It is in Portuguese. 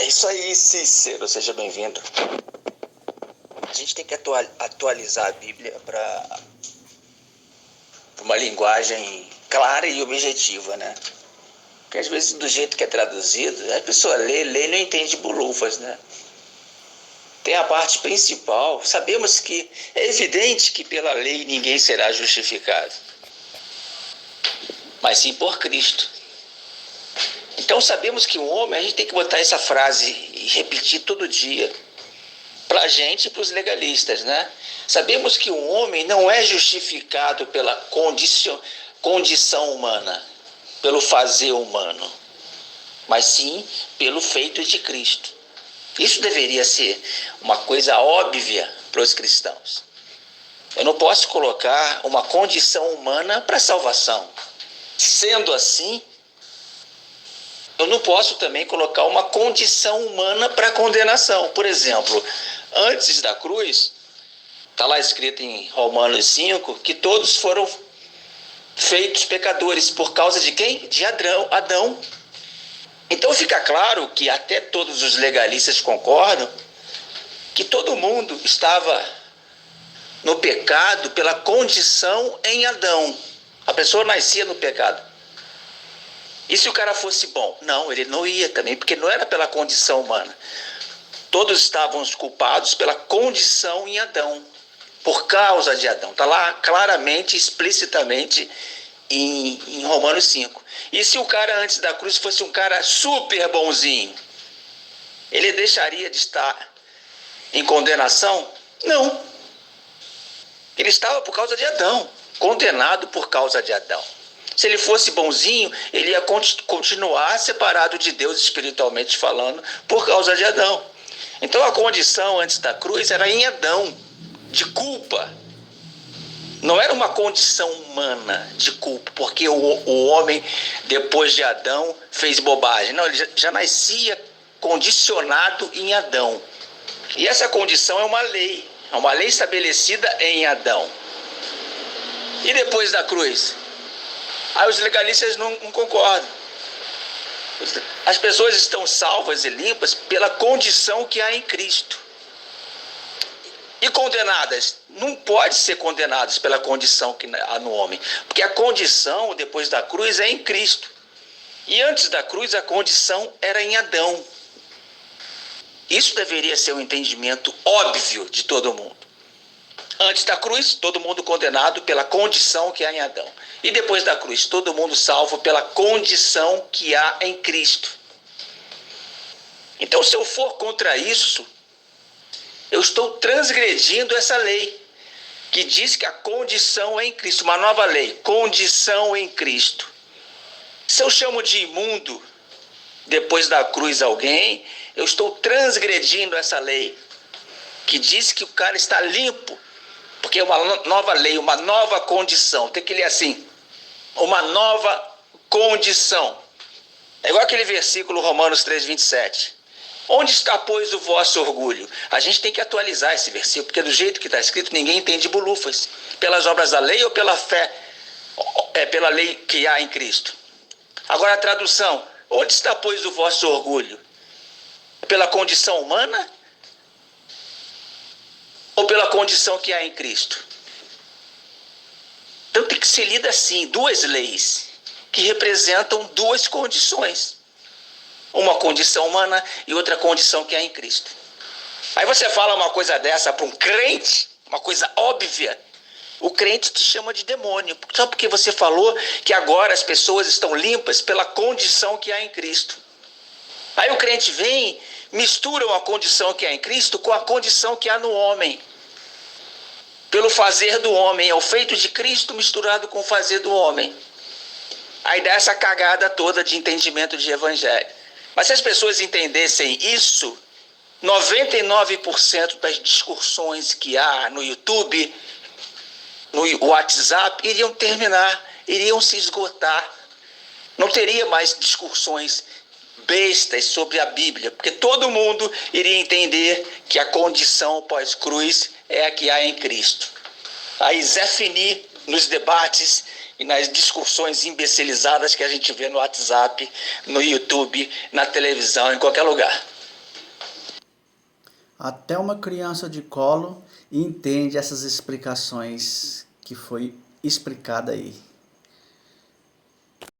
É isso aí, Cícero, seja bem-vindo. A gente tem que atualizar a Bíblia para uma linguagem clara e objetiva, né? Porque às vezes do jeito que é traduzido, a pessoa lê e não entende bolufas, né? Tem a parte principal. Sabemos que é evidente que pela lei ninguém será justificado, mas sim por Cristo. Então sabemos que o homem, a gente tem que botar essa frase e repetir todo dia, para a gente e para os legalistas, né? Sabemos que o homem não é justificado pela condição humana, pelo fazer humano, mas sim pelo feito de Cristo. Isso deveria ser uma coisa óbvia para os cristãos. Eu não posso colocar uma condição humana para salvação. Sendo assim, eu não posso também colocar uma condição humana para condenação. Por exemplo, antes da cruz, está lá escrito em Romanos 5, que todos foram feitos pecadores. Por causa de quem? De Adão. Então fica claro que até todos os legalistas concordam que todo mundo estava no pecado pela condição em Adão. A pessoa nascia no pecado. E se o cara fosse bom? Não, ele não ia também, porque não era pela condição humana. Todos estavam culpados pela condição em Adão, por causa de Adão. Está lá claramente, explicitamente em Romanos 5. E se o cara antes da cruz fosse um cara super bonzinho, ele deixaria de estar em condenação? Não. Ele estava por causa de Adão, condenado por causa de Adão. Se ele fosse bonzinho, ele ia continuar separado de Deus espiritualmente falando por causa de Adão. Então a condição antes da cruz era em Adão, de culpa. Não era uma condição humana de culpa, porque o homem, depois de Adão, fez bobagem. Não, ele já nascia condicionado em Adão. E essa condição é uma lei estabelecida em Adão. E depois da cruz? Aí os legalistas não concordam. As pessoas estão salvas e limpas pela condição que há em Cristo. E condenadas? Não pode ser condenadas pela condição que há no homem. Porque a condição, depois da cruz, é em Cristo. E antes da cruz, a condição era em Adão. Isso deveria ser um entendimento óbvio de todo mundo. Antes da cruz, todo mundo condenado pela condição que há em Adão. E depois da cruz, todo mundo salvo pela condição que há em Cristo. Então, se eu for contra isso, eu estou transgredindo essa lei, que diz que a condição é em Cristo. Uma nova lei, condição em Cristo. Se eu chamo de imundo, depois da cruz alguém, eu estou transgredindo essa lei, que diz que o cara está limpo, porque é uma nova lei, uma nova condição. Tem que ler assim, uma nova condição. É igual aquele versículo Romanos 3:27. Onde está, pois, o vosso orgulho? A gente tem que atualizar esse versículo, porque do jeito que está escrito, ninguém entende bolufas. Pelas obras da lei ou pela fé, pela lei que há em Cristo. Agora a tradução. Onde está, pois, o vosso orgulho? Pela condição humana? Ou pela condição que há em Cristo? Então tem que ser lida assim, duas leis que representam duas condições. Uma condição humana e outra condição que há em Cristo. Aí você fala uma coisa dessa para um crente, uma coisa óbvia, o crente te chama de demônio. Só porque você falou que agora as pessoas estão limpas pela condição que há em Cristo. Aí o crente vem, mistura a condição que há em Cristo com a condição que há no homem. Pelo fazer do homem, é o feito de Cristo misturado com o fazer do homem. Aí dá essa cagada toda de entendimento de evangelho. Mas se as pessoas entendessem isso, 99% das discussões que há no YouTube, no WhatsApp, iriam terminar, iriam se esgotar. Não teria mais discussões bestas sobre a Bíblia, porque todo mundo iria entender que a condição pós-cruz é a que há em Cristo. Aí Zé Fini, nos debates e nas discussões imbecilizadas que a gente vê no WhatsApp, no YouTube, na televisão, em qualquer lugar. Até uma criança de colo entende essas explicações que foi explicada aí.